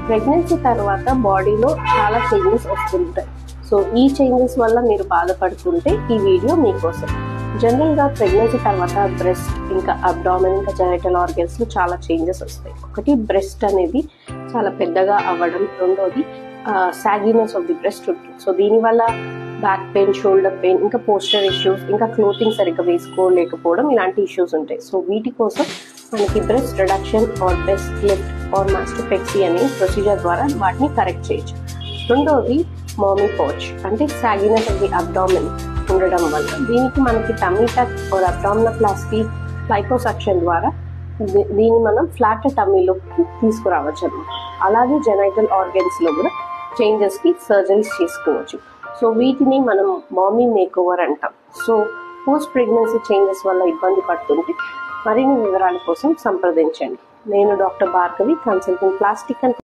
Pregnancy తర్వాత బాడీలో చాలా చేంజెస్ వస్తుంటాయి. సో ఈ చేంజెస్ వల్ల మీరు బాధపడుతుంటే ఈ వీడియో మీకోసం. జనరల్గా ప్రెగ్నెన్సీ తర్వాత బ్రెస్ట్, ఇంకా అబ్డామిన్, ఇంకా జెనిటల్ ఆర్గన్స్ లో చాలా చేంజెస్ వస్తాయి. ఒకటి, బ్రెస్ట్ అనేది చాలా పెద్దగా అవ్వడం. రెండోది సాగినెస్ ఆఫ్ ది బ్రెస్ట్ ఉంటుంది. సో దీనివల్ల బ్యాక్ పెయిన్, షోల్డర్ పెయిన్, ఇంకా పోస్చర్ ఇష్యూస్, ఇంకా క్లోతింగ్ సరిగ్గా వేసుకోలేకపోవడం, ఇలాంటి ఇష్యూస్ ఉంటాయి. సో వీటి కోసం మనకి breast reduction or breast lift or mastopexy అనే ప్రొసీజర్ ద్వారా వాటిని కరెక్ట్ చేయొచ్చు. రెండోది మామీ పౌచ్, అంటే సాగినెస్ ఆఫ్ ది అబ్డామిన్ ఉండడం వల్ల దీనికి మనకి tummy tuck are abdominoplasty, liposuction ద్వారా దీన్ని మనం ఫ్లాట్ టమ్మీలోకి తీసుకురావచ్చు అన్నమాట. అలాగే జెనైటల్ ఆర్గన్స్ లో కూడా చేంజెస్ కి సర్జరీస్ చేసుకోవచ్చు. సో వీటిని మనం మామీ మేక్ ఓవర్ అంటాం. సో పోస్ట్ ప్రెగ్నెన్సీ చేంజెస్ వల్ల ఇబ్బంది పడుతుంటే మరిన్ని వివరాల కోసం సంప్రదించండి. నేను doctor Bhargavi, consultant plastic and